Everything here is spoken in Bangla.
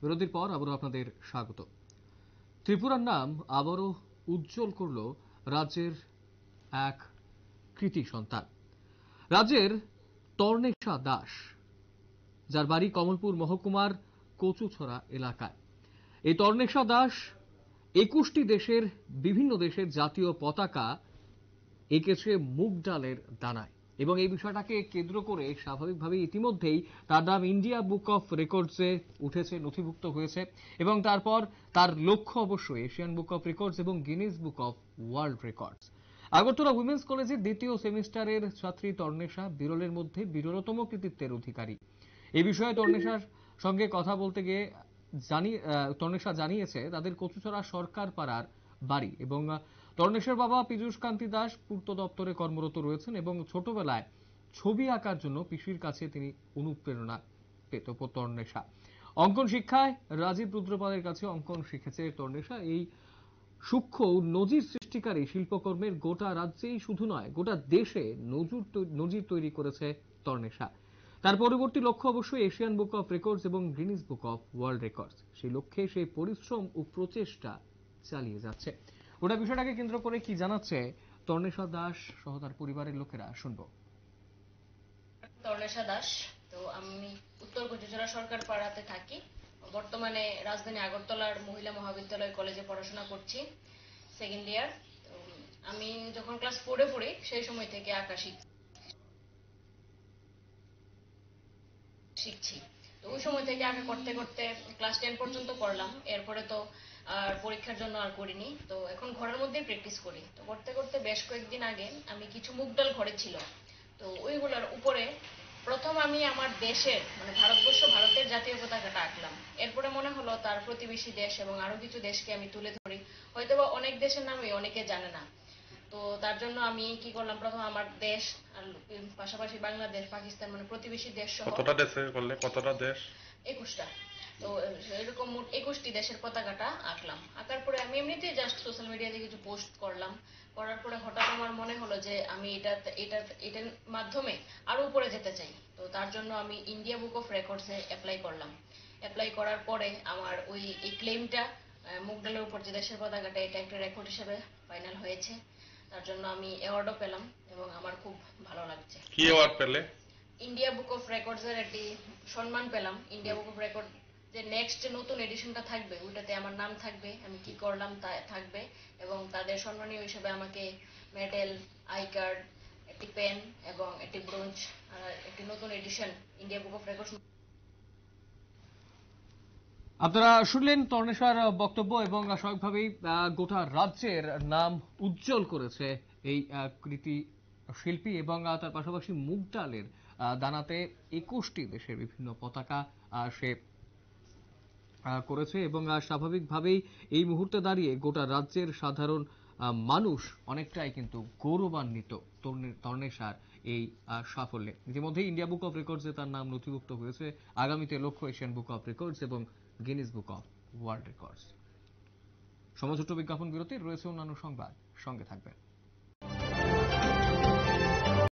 বিরতির পর আবারও আপনাদের স্বাগত। ত্রিপুরার নাম আবারও উজ্জ্বল করল রাজ্যের এক কৃতি সন্তান, রাজ্যের তর্নেশা দাস, যার বাড়ি কমলপুর মহকুমার কচুছড়া এলাকায়। এই তর্নেশা দাস 21টি দেশের বিভিন্ন দেশের জাতীয় পতাকা এঁকেছে মুগ ডালের দানায়, এবং এই বিষয়টাকে কেন্দ্র করে স্বাভাবিকভাবে ইতিমধ্যেই তার নাম ইন্ডিয়া বুক অফ রেকর্ডসে উঠেছে, নথিভুক্ত হয়েছে, এবং তারপর তার লক্ষ্য অবশ্যই এশিয়ান বুক অফ রেকর্ডস এবং Guinness book of world records. Agartala women's কলেজের দ্বিতীয় সেমিস্টারের ছাত্রী তর্নেশা বিরলের মধ্যে বিরলতম কৃতিত্বের অধিকারী। এই বিষয়ে তর্নেশার সঙ্গে কথা বলতে গিয়ে তর্নেশা জানিয়েছে তাদের কচুছড়া সরকার পাড়ার বাড়ি, এবং তর্নেশার বাবা পীযূষ কান্তি দাস পূর্ত দপ্তরে কর্মরত রয়েছেন, এবং ছোটবেলায় ছবি আঁকার জন্য পিসির কাছে তিনি অনুপ্রেরণা পেত তর্নেশা। অঙ্কন শিক্ষায় রাজীব রুদ্রপালের কাছে অঙ্কন শিখেছে তর্নেশা। এই সূক্ষ্ম নজির সৃষ্টিকারী শিল্পকর্মের গোটা রাজ্যেই শুধু নয়, গোটা দেশে নজির তৈরি করেছে তর্নেশা। তার পরবর্তী লক্ষ্য অবশ্যই এশিয়ান বুক অফ রেকর্ডস এবং Guinness book of world records. সেই লক্ষ্যে সেই পরিশ্রম ও প্রচেষ্টা চালিয়ে যাচ্ছে। ওটা বিষয়টাকে কেন্দ্র করে কি জানাচ্ছে তর্নেশা দাস সহ তার পরিবারের লোকেরা, শুনবো। তর্নেশা দাস, তো আমি উত্তর কচুছড়া সরকার পাড়াতে থাকি। বর্তমানে রাজধানী আগরতলার মহিলা মহাবিদ্যালয় কলেজে পড়াশোনা করছি, সেকেন্ড ইয়ার। আমি যখন ক্লাস 4-এ পড়ি সেই সময় থেকে আঁকা শিখছি। তো ওই সময় থেকে আঁকা করতে করতে ক্লাস 10 পর্যন্ত করলাম। এরপরে তো আর পরীক্ষার জন্য আর করিনি, তো এখন ঘরের মধ্যেই প্র্যাকটিস করি। তো করতে করতে বেশ কয়েকদিন আগে আমি কিছু মুগ ডাল ঘরে ছিল, তো ওইগুলোর উপরে প্রথম আমি আমার দেশের মানে ভারতের জাতীয় পতাকাটা আঁকলাম। এরপরে মনে হলো তার প্রতিবেশী দেশ এবং আরো কিছু দেশকে আমি তুলে ধরি, হয়তোবা অনেক দেশের নামই অনেকে জানে না। তো তার জন্য আমি কি করলাম, প্রথম আমার দেশ আর পাশাপাশি বাংলাদেশ, পাকিস্তান মানে প্রতিবেশী দেশ সহ কতটা দেশ? 21টা। তো এরকম মোট 21টি দেশের পতাকাটা আঁকলাম। আঁকার পরে আমি এমনিতেই জাস্ট সোশ্যাল মিডিয়াতে কিছু পোস্ট করলাম। করার পরে হঠাৎ আমার মনে হলো যে আমি এটার মাধ্যমে আরো উপরে যেতে চাই। তো তার জন্য আমি ইন্ডিয়া বুক অফ রেকর্ডসে অ্যাপ্লাই করলাম। অ্যাপ্লাই করার পরে আমার এই ক্লেমটা মুগ ডালের উপর যে দেশের পতাকাটা, এটা একটা রেকর্ড হিসেবে ফাইনাল হয়েছে। তার জন্য আমি অ্যাওয়ার্ডও পেলাম এবং আমার খুব ভালো লাগছে। কি অ্যাওয়ার্ড পেলে? ইন্ডিয়া বুক অফ রেকর্ডস এর একটি সম্মান পেলাম। ইন্ডিয়া বুক অফ রেকর্ড যে নেক্সট যে নতুন এডিশনটা থাকবে ওইটাতে আমার নাম থাকবে, আমি কি করলাম তা থাকবে, এবং তাদের সম্মানীয় হিসেবে আমাকে মেডেল, আই কার্ড, একটি পেন এবং একটি ব্রোঞ্জ, একটি নতুন edition India Book of Records. আপনারা শুনলেন তর্নেশার বক্তব্য, এবং স্বাভাবিকভাবেই গোটা রাজ্যের নাম উজ্জ্বল করেছে এই কৃতি শিল্পী, এবং তার পাশাপাশি মুগ ডালের দানাতে 21টি দেশের বিভিন্ন পতাকা সে করেছে, এবং স্বাভাবিকভাবেই এই মুহূর্তে দাঁড়িয়ে গোটা রাজ্যের সাধারণ মানুষ অনেকটাই কিন্তু গৌরবান্বিত তর্নেশার এই সাফল্যে। ইতিমধ্যে ইন্ডিয়া বুক অফ রেকর্ডসে তার নাম নথিভুক্ত হয়েছে। আগামীতে লক্ষ্য এশিয়ান বুক অফ রেকর্ডস এবং Guinness book of world records. সময় ছোট্ট বিজ্ঞাপন বিরতি, রয়েছে অন্যান্য সংবাদ, সঙ্গে থাকবেন।